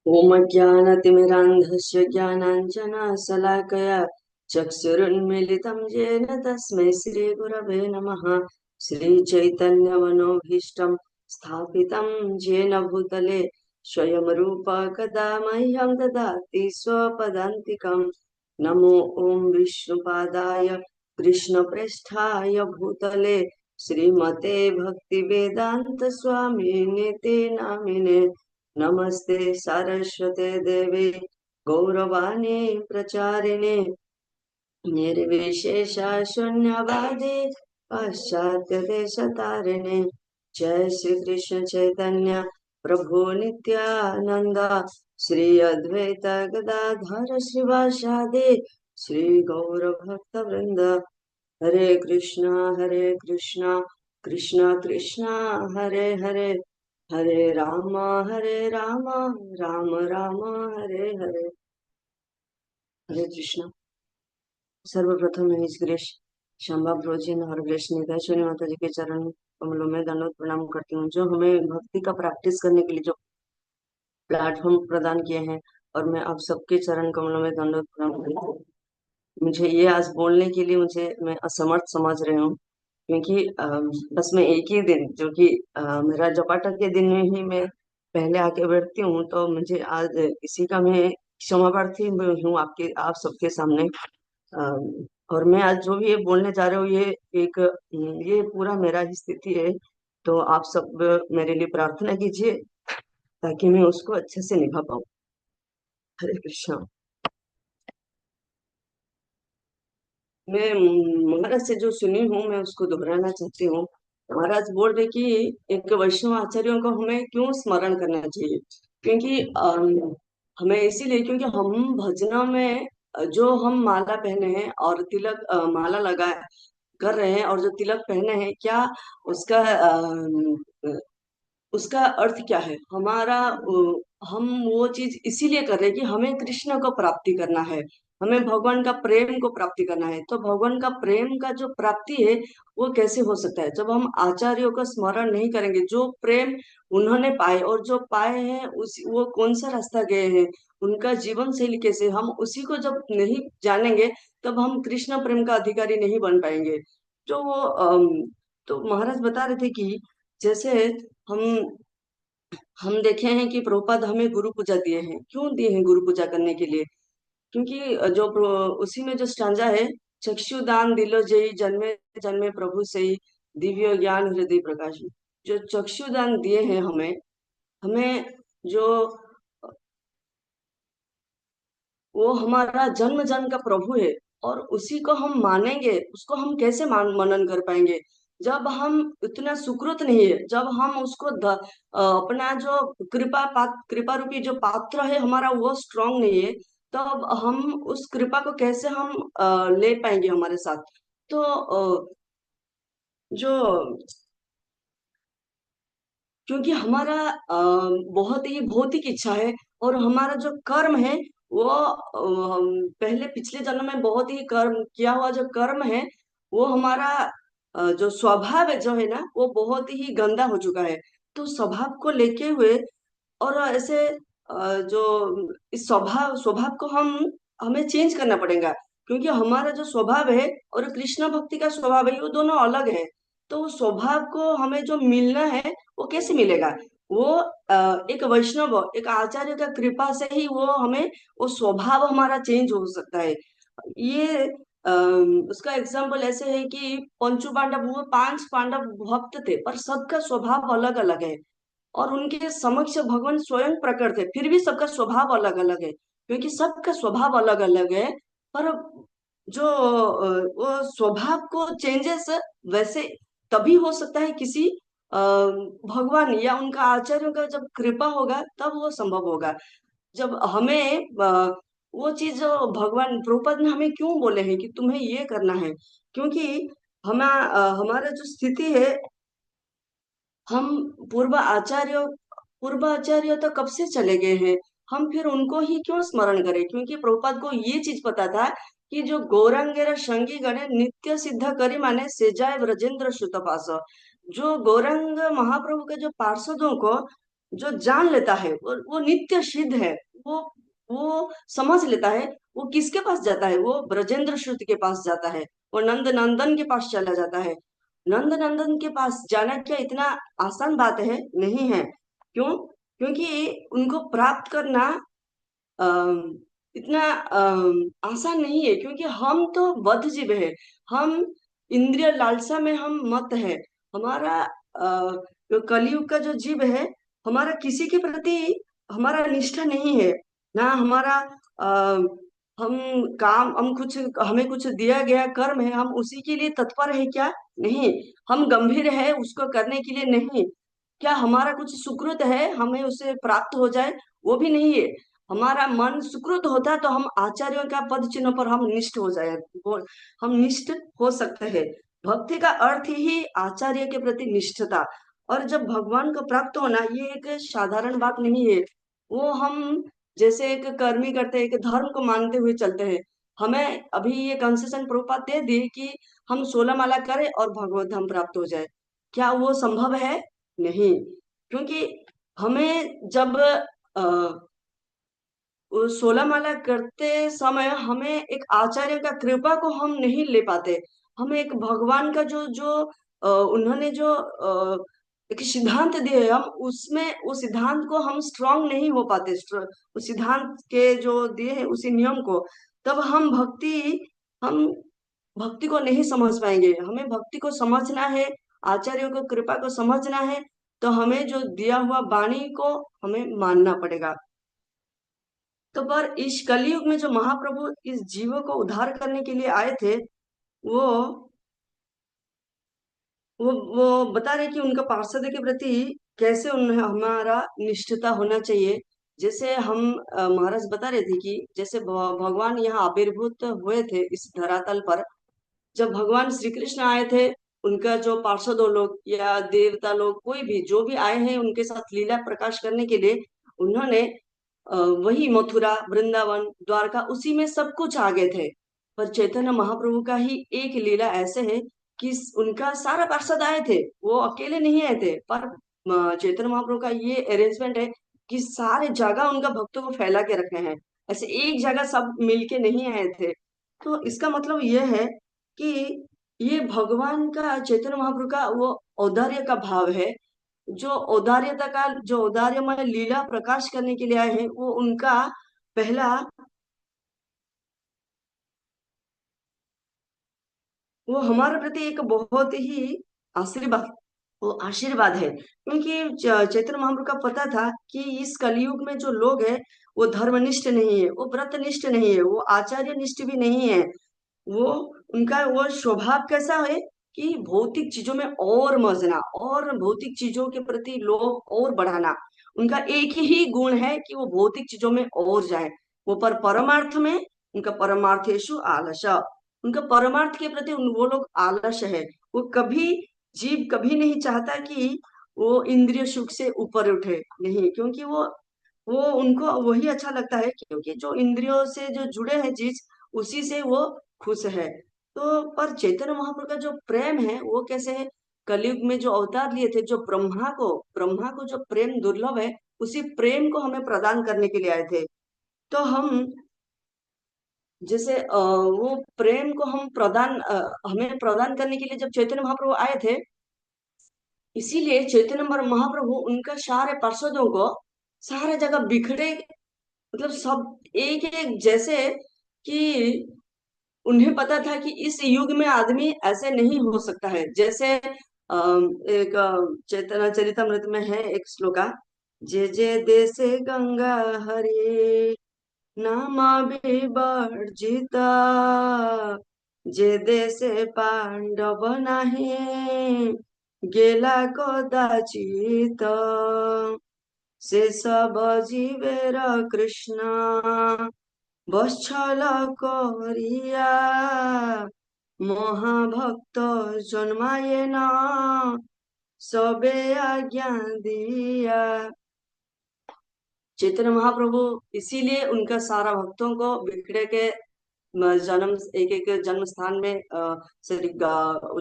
ॐ ज्ञानतिमिरान्धस्य ज्ञानाञ्जनशलाकया चक्षुरुन्मीलितं येन तस्मै श्रीगुरवे नमः। श्रीचैतन्यमनोभीष्टं स्थापितं येन भूतले स्वयं रूप कदा मह्यं ददाति स्वपदान्तिकम्। नमो ॐ विष्णुपादाय कृष्णप्रेष्ठाय भूतले श्रीमते भक्तिवेदान्त स्वामिने ते नामिने। नमस्ते सारस्वते देवी गौरवाणी प्रचारिणे निर्विशेष शून्यवादी पाश्चात्य देश तारिणे। जय श्री कृष्ण चैतन्य प्रभु नित्यानंद श्री अद्वैत गदाधर श्रीवासादि श्री गौर भक्त वृंद। हरे कृष्णा कृष्णा कृष्णा हरे हरे, हरे राम राम राम हरे हरे। हरे कृष्णा। सर्वप्रथम मैं इस ग्रेश श्यामा ब्रोजिन और ग्रेश निधाश्वरी माता जी के चरण कमलों में दंडवत प्रणाम करती हूँ, जो हमें भक्ति का प्रैक्टिस करने के लिए जो प्लेटफॉर्म प्रदान किए हैं। और मैं आप सबके चरण कमलों में दंडवत प्रणाम करती हूँ। मुझे ये आज बोलने के लिए मैं असमर्थ समझ रही हूँ, क्योंकि बस मैं एक ही दिन जो कि मेरा जपाटा के दिन में ही मैं पहले आके बैठती हूँ, तो मुझे आज इसी का मैं क्षमा प्रार्थी हूँ आपके आप सबके सामने। और मैं आज जो भी ये बोलने जा रही हूँ, ये पूरा मेरा ही स्थिति है। तो आप सब मेरे लिए प्रार्थना कीजिए ताकि मैं उसको अच्छे से निभा पाऊँ। हरे कृष्णा। मैं महाराज से जो सुनी हूँ मैं उसको दोहराना चाहती हूँ। महाराज बोल रहे कि एक वैष्णव आचार्यों को हमें क्यों स्मरण करना चाहिए, क्योंकि हमें इसीलिए क्योंकि हम भजना में जो हम माला पहने हैं और तिलक माला लगा कर रहे हैं और जो तिलक पहने हैं, क्या उसका उसका अर्थ क्या है हमारा। हम वो चीज इसीलिए कर रहे हैं कि हमें कृष्ण को प्राप्ति करना है, हमें भगवान का प्रेम को प्राप्ति करना है। तो भगवान का प्रेम का जो प्राप्ति है वो कैसे हो सकता है जब हम आचार्यों का स्मरण नहीं करेंगे, जो प्रेम उन्होंने पाए और जो पाए हैं उस वो कौन सा रास्ता गए हैं, उनका जीवन शैली कैसे, हम उसी को जब नहीं जानेंगे तब हम कृष्ण प्रेम का अधिकारी नहीं बन पाएंगे। जो वो तो महाराज बता रहे थे कि जैसे हम हम देखे हैं कि प्रभुपाद हमें गुरु पूजा दिए हैं, क्यों दिए हैं गुरु पूजा करने के लिए, क्योंकि उसी में जो स्टांजा है, चक्षुदान दिलो जय जन्मे जन्मे प्रभु से दिव्य ज्ञान हृदय प्रकाश। जो चक्षुदान दिए हैं हमें हमें जो वो हमारा जन्म जन्म का प्रभु है, और उसी को हम मानेंगे, उसको हम कैसे मनन कर पाएंगे जब हम इतना सुकृत नहीं है, जब हम उसको अपना जो कृपा रूपी जो पात्र है हमारा वो स्ट्रांग नहीं है, तब हम उस कृपा को कैसे हम ले पाएंगे हमारे साथ। तो जो क्योंकि हमारा बहुत ही भौतिक इच्छा है, और हमारा जो कर्म है वो पहले पिछले जन्म में बहुत ही कर्म किया हुआ जो कर्म है वो हमारा जो स्वभाव है जो है ना वो बहुत ही गंदा हो चुका है। तो स्वभाव को लेके हुए और ऐसे जो इस स्वभाव स्वभाव को हमें चेंज करना पड़ेगा, क्योंकि हमारा जो स्वभाव है और कृष्ण भक्ति का स्वभाव है वो दोनों अलग है। तो उस स्वभाव को हमें जो मिलना है वो कैसे मिलेगा, वो एक वैष्णव एक आचार्य का कृपा से ही वो हमें वो स्वभाव हमारा चेंज हो सकता है। ये उसका एग्जाम्पल ऐसे है कि पंचु पांडव वो पांच पांडव भक्त थे पर सबका स्वभाव अलग अलग है, और उनके समक्ष भगवान स्वयं प्रकट थे, फिर भी सबका स्वभाव अलग अलग है, क्योंकि सबका स्वभाव अलग अलग है। पर जो वो स्वभाव को चेंजेस वैसे तभी हो सकता है किसी भगवान या उनका आचार्यों का जब कृपा होगा तब वो संभव होगा। जब हमें वो चीज जो भगवान प्रभुपाद ने हमें क्यों बोले हैं कि तुम्हें ये करना है, क्योंकि हमारा जो स्थिति है, हम पूर्व आचार्यों पूर्व आचार्य तो कब से चले गए हैं, हम फिर उनको ही क्यों स्मरण करें, क्योंकि प्रभुपाद को ये चीज पता था कि जो गौरांगेर संगी गणे नित्य सिद्ध करी माने सेजाय व्रजेंद्र श्रुतपास। जो गौरांग महाप्रभु के जो पार्षदों को जो जान लेता है वो नित्य सिद्ध है। वो वो समझ लेता है। वो किसके पास जाता है? वो ब्रजेंद्र श्रुत के पास जाता है। वो नंद नंदन के पास चला जाता है। नंद नंदन के पास जाना क्या इतना आसान बात है? नहीं है। क्यों? क्योंकि उनको प्राप्त करना अम, इतना आसान नहीं है, क्योंकि हम तो बद्ध जीव है। हम इंद्रिय लालसा में हम मत है। हमारा जो कलयुग का जो जीव है, हमारा किसी के प्रति हमारा निष्ठा नहीं है। ना हमारा आ, हम काम, हम कुछ, हमें कुछ दिया गया कर्म है, हम उसी के लिए तत्पर है क्या? नहीं। हम गंभीर है उसको करने के लिए? नहीं। क्या हमारा कुछ सुकृत है हमें उसे प्राप्त हो जाए? वो भी नहीं है। हमारा मन सुकृत होता तो हम आचार्यों का पद चिन्ह पर हम निष्ठ हो जाए, हम निष्ठ हो सकते हैं। भक्ति का अर्थ ही आचार्य के प्रति निष्ठता। और जब भगवान को प्राप्त होना, ये एक साधारण बात नहीं है। वो हम जैसे एक कर्मी करते हैं, एक धर्म को मानते हुए चलते हैं। हमें अभी ये कंसेशन प्रभुपाद दे दिए कि हम 16 माला करें और भगवत धाम प्राप्त हो जाए। क्या वो संभव है? नहीं। क्योंकि हमें जब वो 16 माला करते समय हमें एक आचार्य का कृपा को हम नहीं ले पाते। हमें एक भगवान का जो जो उन्होंने जो एक सिद्धांत दिए हैं, हम उसमें उस सिद्धांत को हम स्ट्रांग नहीं हो पाते। उस सिद्धांत के जो दिए हैं उसी नियम को, तब हम भक्ति को नहीं समझ पाएंगे। हमें भक्ति को समझना है, आचार्यों को कृपा को समझना है, तो हमें जो दिया हुआ वाणी को हमें मानना पड़ेगा। तो पर इस कलयुग में जो महाप्रभु इस जीवों को उद्धार करने के लिए आए थे, वो वो बता रहे कि उनका पार्षद के प्रति कैसे उन्हें हमारा निष्ठता होना चाहिए। जैसे हम महाराज बता रहे थे कि जैसे भगवान यहाँ आविर्भूत हुए थे इस धरातल पर। जब भगवान श्री कृष्ण आए थे, उनका जो पार्षदों लोग या देवता लोग कोई भी जो भी आए हैं उनके साथ लीला प्रकाश करने के लिए, उन्होंने वही मथुरा, वृंदावन, द्वारका, उसी में सब कुछ आ गए थे। पर चैतन्य महाप्रभु का ही एक लीला ऐसे है कि उनका सारा पार्षद आए थे, वो अकेले नहीं आए थे। पर चैतन्य महाप्रभु का ये अरेंजमेंट है कि सारे जगह उनका भक्तों को फैला के रखे हैं। ऐसे एक जगह सब मिलके नहीं आए थे। तो इसका मतलब ये है कि ये भगवान का, चैतन्य महाप्रभु का वो औदार्य का भाव है। जो औदार्यता का, जो औदार्यमय लीला प्रकाश करने के लिए आए हैं, वो उनका पहला, वो हमारे प्रति एक बहुत ही आशीर्वाद, वो आशीर्वाद है। क्योंकि चैतन्य महाप्रभु का पता था कि इस कलयुग में जो लोग हैं, वो धर्मनिष्ठ नहीं है, वो व्रतनिष्ठ नहीं है, वो आचार्य निष्ठ भी नहीं है। वो उनका वो स्वभाव कैसा है कि भौतिक चीजों में और मजना, और भौतिक चीजों के प्रति लोभ और बढ़ाना। उनका एक ही गुण है कि वो भौतिक चीजों में और जाए। वो पर परमार्थ में, उनका परमार्थेषु आलस, उनका परमार्थ के प्रति वो लोग आलस है। वो कभी, जीव कभी नहीं चाहता कि वो इंद्रिय सुख से ऊपर उठे। नहीं, क्योंकि वो उनको वही अच्छा लगता है, क्योंकि जो इंद्रियों से जो जुड़े हैं चीज, उसी से वो खुश है। तो पर चैतन्य महाप्रभु का जो प्रेम है वो कैसे है? कलयुग में जो अवतार लिए थे, जो ब्रह्मा को जो प्रेम दुर्लभ है, उसी प्रेम को हमें प्रदान करने के लिए आए थे। तो हम जैसे वो प्रेम को हमें प्रदान करने के लिए जब चैतन्य महाप्रभु आए थे, इसीलिए चैतन्य महाप्रभु उनका सारे पार्षदों को सारे जगह बिखरे, मतलब सब एक एक जैसे, कि उन्हें पता था कि इस युग में आदमी ऐसे नहीं हो सकता है। जैसे एक चैतन्य चरितमृत में है एक श्लोका, जे जे देशे गंगा हरे नामा विवर्जिता, जे देशे पांडव नाही गेला कदाचित, से सब जीवेर কৃষ্ণ বৎসল করিয়া, মহাভক্ত জন্মায়ে না সবে आज्ञा दिया। चैतन्य महाप्रभु इसीलिए उनका सारा भक्तों को बिखरे के जन्म, एक एक जन्म स्थान में सॉरी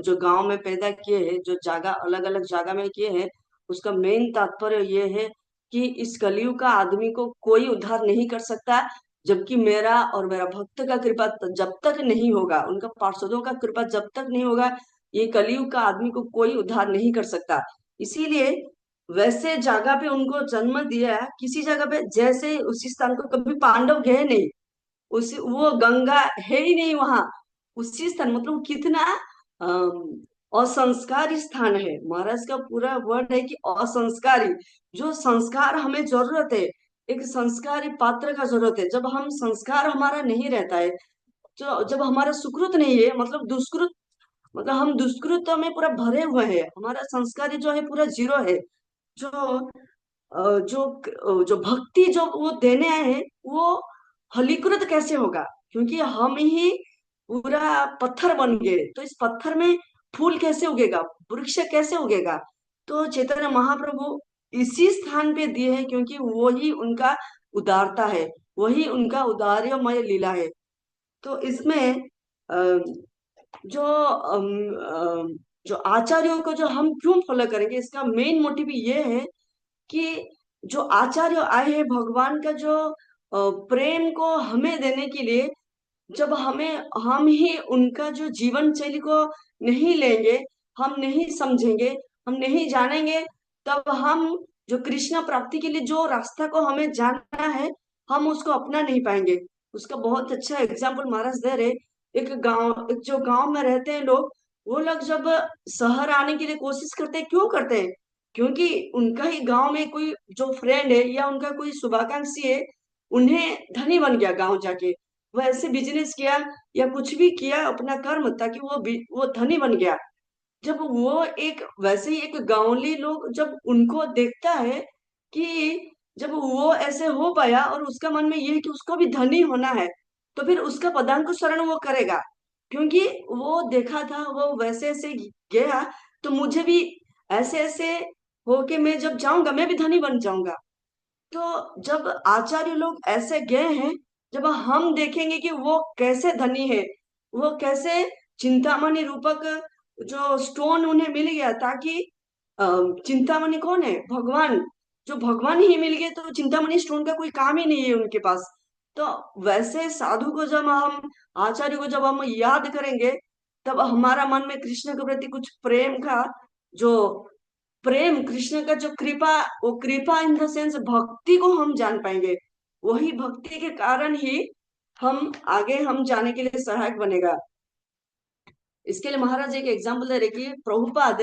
जो गांव में पैदा किए हैं, जो जगह अलग अलग जगह में किए हैं, उसका मेन तात्पर्य ये है कि इस कलयुग का आदमी को कोई उद्धार नहीं कर सकता, जबकि मेरा और मेरा भक्त का कृपा जब तक नहीं होगा, उनका पार्षदों का कृपा जब तक नहीं होगा, ये कलयुग का आदमी को कोई उद्धार नहीं कर सकता। इसीलिए वैसे जगह पे उनको जन्म दिया, किसी जगह पे, जैसे उसी स्थान को कभी पांडव गए नहीं, उस वो गंगा है ही नहीं वहां, उसी स्थान, मतलब कितना असंस्कारी स्थान है। महाराज का पूरा वर्ड है कि असंस्कारी, जो संस्कार हमें जरूरत है, एक संस्कारी पात्र का जरूरत है। जब हम संस्कार हमारा नहीं रहता है, जो जब हमारा सुकृत नहीं है, मतलब दुष्कृत, मतलब हम दुष्कृत में पूरा भरे हुए हैं, हमारा संस्कारी जो है पूरा जीरो है। जो जो भक्ति जो वो देने आए हैं, वो फलीकृत कैसे होगा? क्योंकि हम ही पूरा पत्थर बन गए, तो इस पत्थर में फूल कैसे उगेगा, वृक्ष कैसे उगेगा? तो चैतन्य महाप्रभु इसी स्थान पे दिए हैं, क्योंकि वही उनका उदारता है, वही उनका उदार्यमय लीला है। तो इसमें अ, जो जो आचार्यों को जो हम क्यों फॉलो करेंगे, इसका मेन मोटिव ये है कि जो आचार्य आए हैं भगवान का जो प्रेम को हमें देने के लिए, जब हम ही उनका जो जीवन शैली को नहीं लेंगे, हम नहीं समझेंगे, हम नहीं जानेंगे, तब हम जो कृष्ण प्राप्ति के लिए जो रास्ता को हमें जानना है, हम उसको अपना नहीं पाएंगे। उसका बहुत अच्छा एग्जाम्पल महाराज दे रहे। एक जो गांव में रहते हैं लोग, वो लोग जब शहर आने के लिए कोशिश करते हैं, क्यों करते हैं? क्योंकि उनका ही गांव में कोई जो फ्रेंड है या उनका कोई शुभाकांक्षी है, उन्हें धनी बन गया गांव जाके, वो ऐसे बिजनेस किया या कुछ भी किया अपना कर्म, ताकि वो धनी बन गया। जब वो एक वैसे ही एक गांवली लोग जब उनको देखता है कि जब वो ऐसे हो पाया और उसका मन में ये है कि उसको भी धनी होना है, तो फिर उसका पदानुसरण वो करेगा। क्योंकि वो देखा था, वो वैसे ऐसे गया, तो मुझे भी ऐसे ऐसे होके मैं जब जाऊंगा, मैं भी धनी बन जाऊंगा। तो जब आचार्य लोग ऐसे गए हैं, जब हम देखेंगे कि वो कैसे धनी है, वो कैसे चिंतामणि रूपक जो स्टोन उन्हें मिल गया, ताकि चिंतामणि कौन है? भगवान। जो भगवान ही मिल गए, तो चिंतामणि स्टोन का कोई काम ही नहीं है उनके पास। तो वैसे साधु को जब हम, आचार्य को जब हम याद करेंगे, तब हमारा मन में कृष्ण के प्रति कुछ प्रेम का जो प्रेम, कृष्ण का जो कृपा, वो कृपा इन द सेंस भक्ति को हम जान पाएंगे। वही भक्ति के कारण ही हम आगे हम जाने के लिए सहायक बनेगा। इसके लिए महाराज एक एग्जाम्पल दे रहे कि प्रभुपाद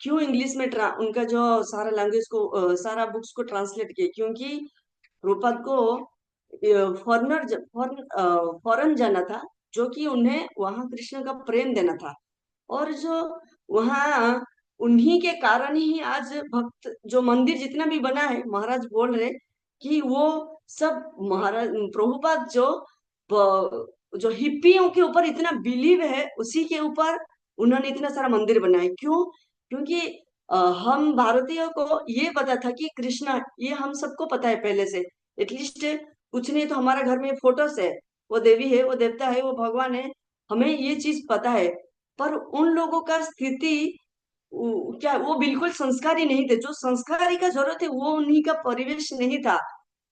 क्यों इंग्लिश में उनका जो सारा लैंग्वेज को सारा बुक्स को ट्रांसलेट किए, क्योंकि प्रभुपाद को फॉरेन जाना था, जो कि उन्हें वहां कृष्ण का प्रेम देना था। और जो वहाँ उन्हीं के कारण ही आज भक्त जो मंदिर जितना भी बना है, महाराज बोल रहे कि वो सब महाराज प्रभुपाद जो हिप्पियों के ऊपर इतना बिलीव है, उसी के ऊपर उन्होंने इतना सारा मंदिर बनाए। क्यों? क्योंकि हम भारतीयों को ये पता था कि कृष्णा, ये हम सबको पता है पहले से, एटलीस्ट कुछ नहीं तो हमारा घर में फोटोस है, वो देवी है, वो देवता है, वो भगवान है, हमें ये चीज पता है। पर उन लोगों का स्थिति क्या, वो बिल्कुल संस्कारी नहीं थे। जो संस्कारी का जरूरत है वो उन्हीं का परिवेश नहीं था,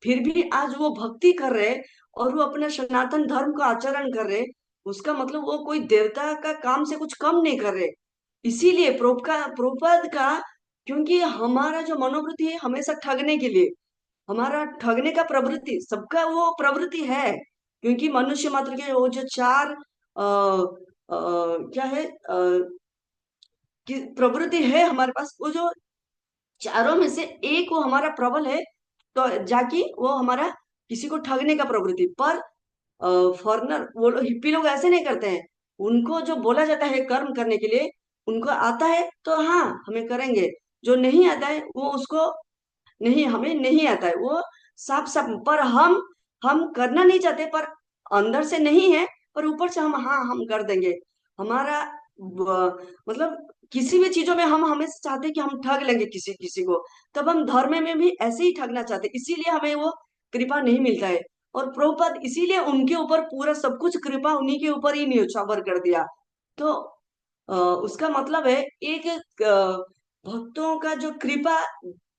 फिर भी आज वो भक्ति कर रहे और वो अपना सनातन धर्म का आचरण कर रहे। उसका मतलब वो कोई देवता का काम से कुछ कम नहीं कर रहे। इसीलिए प्रोपद का, क्योंकि हमारा जो मनोवृत्ति है हमेशा ठगने के लिए, हमारा ठगने का प्रवृत्ति, सबका वो प्रवृत्ति है। क्योंकि मनुष्य मात्र के वो जो चार क्या है कि प्रवृत्ति है हमारे पास, वो जो चारों में से एक वो हमारा प्रबल है, तो जाकि वो हमारा किसी को ठगने का प्रवृत्ति। पर फॉरनर, वो लोग हिप्पी लोग ऐसे नहीं करते हैं। उनको जो बोला जाता है कर्म करने के लिए, उनको आता है तो हाँ हमें करेंगे, जो नहीं आता है वो उसको नहीं, हमें नहीं आता है, वो साफ साफ। पर हम करना नहीं चाहते, पर अंदर से नहीं है, पर ऊपर से हम, हाँ हम कर देंगे। हमारा मतलब किसी भी चीजों में हम हमेशा चाहते हैं कि हम ठग लेंगे किसी किसी को। तब हम धर्म में भी ऐसे ही ठगना चाहते हैं, इसीलिए हमें वो कृपा नहीं मिलता है। और प्रभुपाद इसीलिए उनके ऊपर पूरा सब कुछ कृपा उन्हीं के ऊपर ही न्योछावर कर दिया। तो उसका मतलब है एक भक्तों का जो कृपा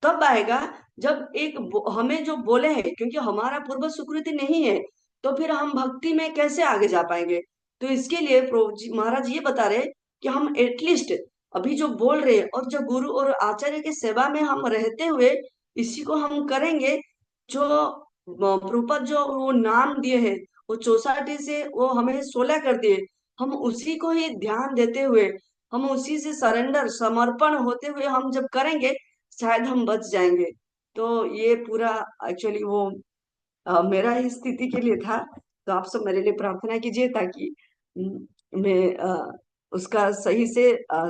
तब आएगा जब हमें जो बोले हैं, क्योंकि हमारा पूर्व सुकृति नहीं है, तो फिर हम भक्ति में कैसे आगे जा पाएंगे। तो इसके लिए प्रभु जी महाराज ये बता रहे कि हम एटलीस्ट अभी जो बोल रहे हैं और जो गुरु और आचार्य की सेवा में हम रहते हुए इसी को हम करेंगे। जो प्रभुपाद जो वो नाम दिए हैं, वो 64 से वो हमें 16 कर दिए, हम उसी को ही ध्यान देते हुए, हम उसी से सरेंडर समर्पण होते हुए हम जब करेंगे, शायद हम बच जाएंगे। तो ये पूरा एक्चुअली वो मेरा ही स्थिति के लिए था। तो आप सब मेरे लिए प्रार्थना कीजिए ताकि मैं उसका सही से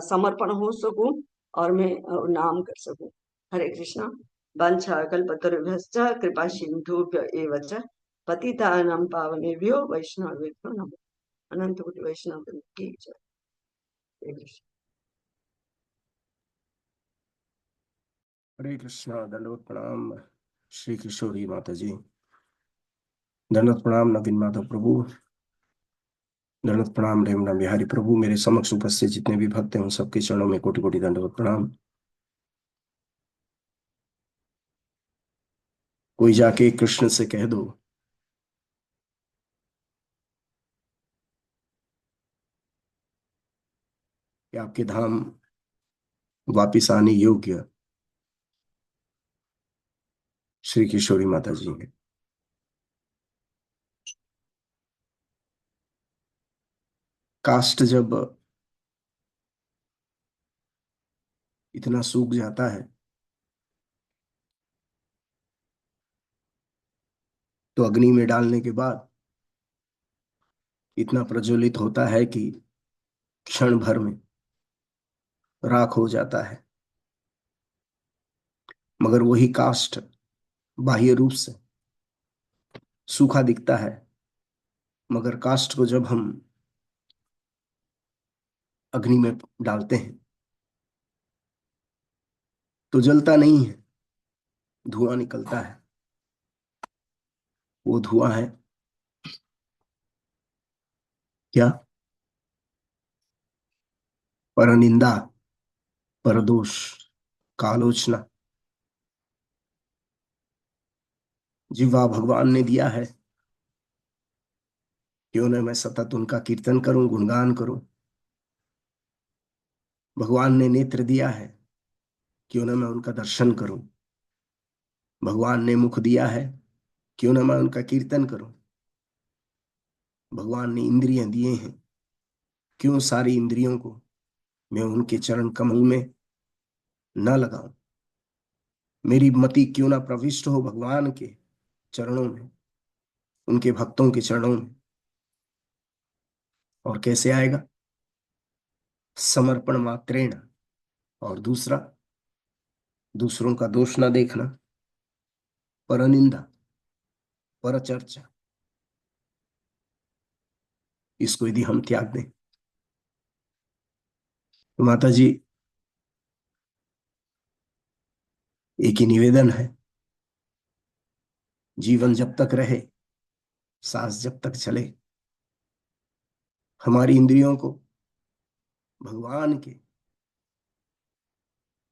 समर्पण हो सकूं और मैं नाम कर सकूं। हरे कृष्णा। वाञ्छा कल्पतरुभ्यश्च कृपा सिन्धुभ्य एव च पतितानां पावनेभ्यो वैष्णवेभ्यो नमः। अनंत कोटि वैष्णव की जय। हरे कृष्ण। हरे कृष्णा। दंडवत प्रणाम श्री किशोरी माता जी। दंडवत प्रणाम नवीन माधव प्रभु। दंडवत प्रणाम रेमना बिहारी प्रभु। मेरे समक्ष उपस्थित जितने भी भक्त हैं उन सबके चरणों में कोटि कोटि दंडवत प्रणाम। कोई जाके कृष्ण से कह दो कि आपके धाम वापिस आने योग्य श्री किशोरी माता जी हैं। कास्ट जब इतना सूख जाता है तो अग्नि में डालने के बाद इतना प्रज्वलित होता है कि क्षण भर में राख हो जाता है। मगर वही कास्ट बाह्य रूप से सूखा दिखता है, मगर कास्ट को जब हम अग्नि में डालते हैं तो जलता नहीं है, धुआं निकलता है। वो धुआं है क्या? परनिंदा, परदोष, कालोचना। जिह्वा भगवान ने दिया है, क्यों न मैं सतत उनका कीर्तन करूं, गुणगान करूं। भगवान ने नेत्र दिया है, क्यों न मैं उनका दर्शन करूं। भगवान ने मुख दिया है, क्यों न मैं उनका कीर्तन करूं। भगवान ने इंद्रियां दिए हैं, क्यों सारी इंद्रियों को मैं उनके चरण कमल में न लगाऊं। मेरी मति क्यों ना प्रविष्ट हो भगवान के चरणों में, उनके भक्तों के चरणों में। और कैसे आएगा? समर्पण मात्रेण। और दूसरा, दूसरों का दोष ना देखना, परनिंदा, परचर्चा। इसको यदि हम त्याग दें तो माता जी एक ही निवेदन है, जीवन जब तक रहे, सांस जब तक चले, हमारी इंद्रियों को भगवान के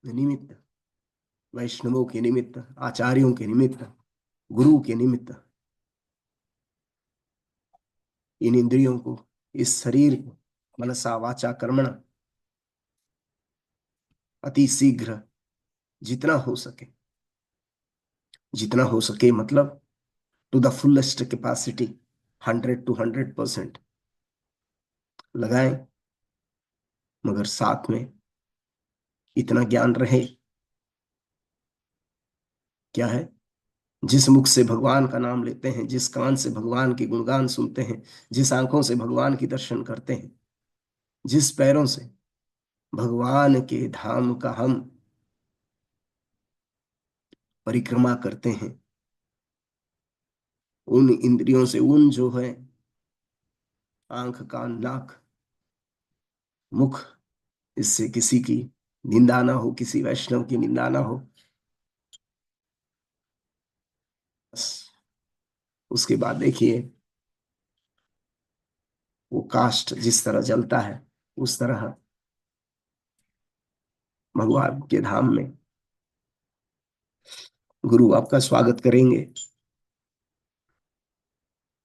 निमित्त, वैष्णवों के निमित्त, आचार्यों के निमित्त, गुरु के निमित्त, इन इंद्रियों को, इस शरीर को मनसा वाचा कर्मणा अति शीघ्र, जितना हो सके, जितना हो सके मतलब to the fullest capacity, 100 to 100% लगाएं। मगर साथ में इतना ज्ञान रहे, क्या है? जिस मुख से भगवान का नाम लेते हैं, जिस कान से भगवान के गुणगान सुनते हैं, जिस आंखों से भगवान की दर्शन करते हैं, जिस पैरों से भगवान के धाम का हम परिक्रमा करते हैं, उन इंद्रियों से, उन जो है आंख, कान, नाक, मुख, इससे किसी की निंदा ना हो, किसी वैष्णव की निंदा ना हो। बस उसके बाद देखिए वो काष्ठ जिस तरह जलता है, उस तरह भगवान के धाम में गुरु आपका स्वागत करेंगे।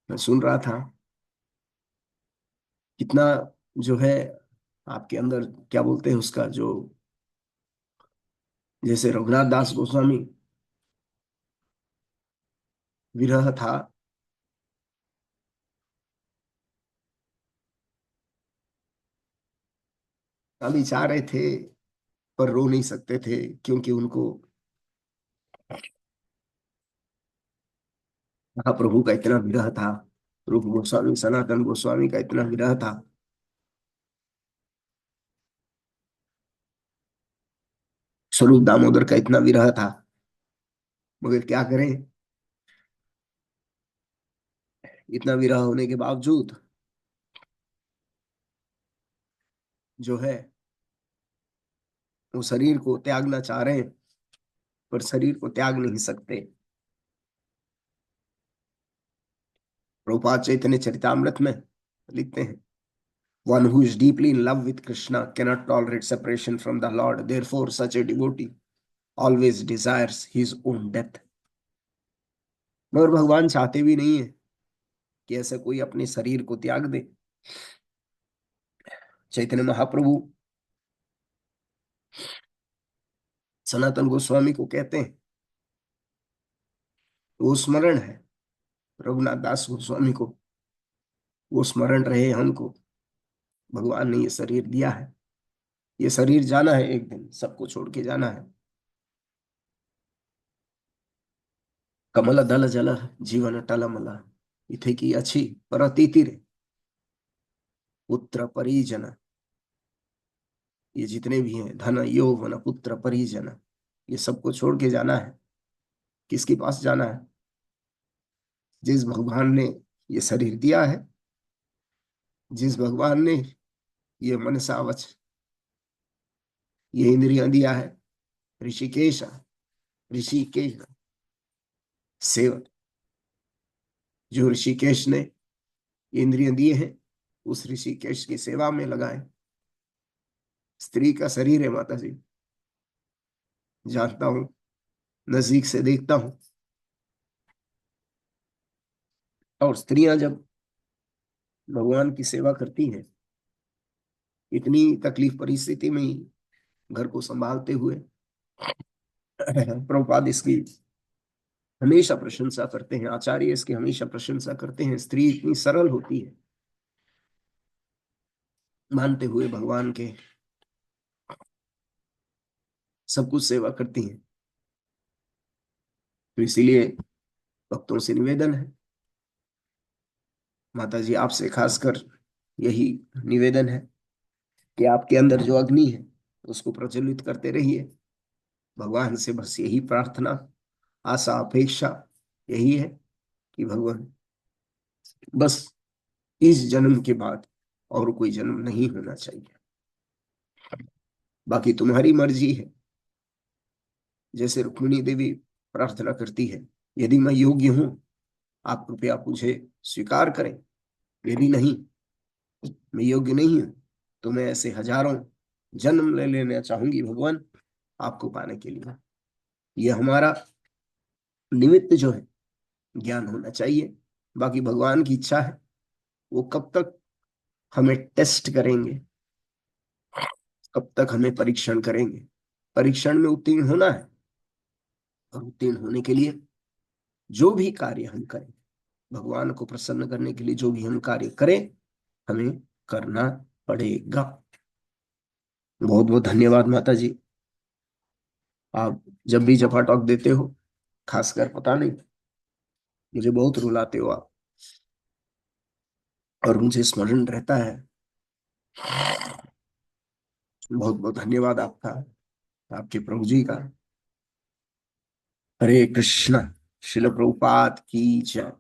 मैं सुन रहा था कितना जो है आपके अंदर, क्या बोलते हैं उसका, जो जैसे रघुनाथ दास गोस्वामी विरह था, अभी चाह रहे थे पर रो नहीं सकते थे, क्योंकि उनको महाप्रभु का इतना विरह था, रूप गोस्वामी सनातन गोस्वामी का इतना विरह था, स्वरूप दामोदर का इतना विरह था। मगर क्या करें, इतना विरह होने के बावजूद जो है वो शरीर को त्यागना चाह रहे हैं, पर शरीर को त्याग नहीं सकते। प्रभुपाद चैतन्य चरितामृत में लिखते हैं, one who is deeply in love with Krishna cannot tolerate separation from the Lord. Therefore, such a devotee always desires his own death. मगर भगवान चाहते भी नहीं है कि ऐसा कोई अपने शरीर को त्याग दे। चैतन्य महाप्रभु सनातन गोस्वामी को कहते हैं, वो स्मरण है रघुनाथ दास गोस्वामी को, वो स्मरण रहे हमको, भगवान ने ये शरीर दिया है, ये शरीर जाना है, एक दिन सबको छोड़ के जाना है। कमल दल जल जीवन टलमल इथे की अच्छी परतीतिर पुत्र परिजन, ये जितने भी हैं, धन यौवन पुत्र परिजन, ये सबको छोड़ के जाना है। किसके पास जाना है? जिस भगवान ने ये शरीर दिया है, जिस भगवान ने ये मनसा वच, ये इंद्रियां दिया है। ऋषिकेश, ऋषिकेश सेवक, जो ऋषिकेश ने इंद्रियां दिए हैं, उस ऋषिकेश की सेवा में लगाए। स्त्री का शरीर है माता जी, जानता हूं, नजदीक से देखता हूं। और स्त्रियां जब भगवान की सेवा करती हैं, इतनी तकलीफ परिस्थिति में ही घर को संभालते हुए, प्रभुपाद इसकी हमेशा प्रशंसा करते हैं, आचार्य इसकी हमेशा प्रशंसा करते हैं। स्त्री इतनी सरल होती है, मानते हुए भगवान के सब कुछ सेवा करती हैं। तो इसीलिए भक्तों से निवेदन है, माता जी आपसे खासकर यही निवेदन है कि आपके अंदर जो अग्नि है उसको प्रज्वलित करते रहिए। भगवान से बस यही प्रार्थना, आशा, अपेक्षा यही है कि भगवान बस इस जन्म के बाद और कोई जन्म नहीं होना चाहिए। बाकी तुम्हारी मर्जी है। जैसे रुक्मिणी देवी प्रार्थना करती है, यदि मैं योग्य हूं, आप कृपया मुझे स्वीकार करें, यदि नहीं, मैं योग्य नहीं हूं, तो मैं ऐसे हजारों जन्म ले लेना चाहूंगी भगवान, आपको पाने के लिए। ये हमारा निमित्त जो है ज्ञान होना चाहिए। बाकी भगवान की इच्छा है, वो कब तक हमें टेस्ट करेंगे, कब तक हमें परीक्षण करेंगे। परीक्षण में उत्तीर्ण होना है, और उत्तीर्ण होने के लिए जो भी कार्य हम करें, भगवान को प्रसन्न करने के लिए जो भी हम कार्य करें, हमें करना पड़ेगा। बहुत बहुत धन्यवाद माता जी। आप जब भी जपा टॉक देते हो, खासकर पता नहीं, मुझे बहुत रुलाते हो आप, और मुझे स्मरण रहता है। बहुत बहुत धन्यवाद आपका, आपके प्रभु जी का। हरे कृष्णा। शिल प्रभुपाद की जय।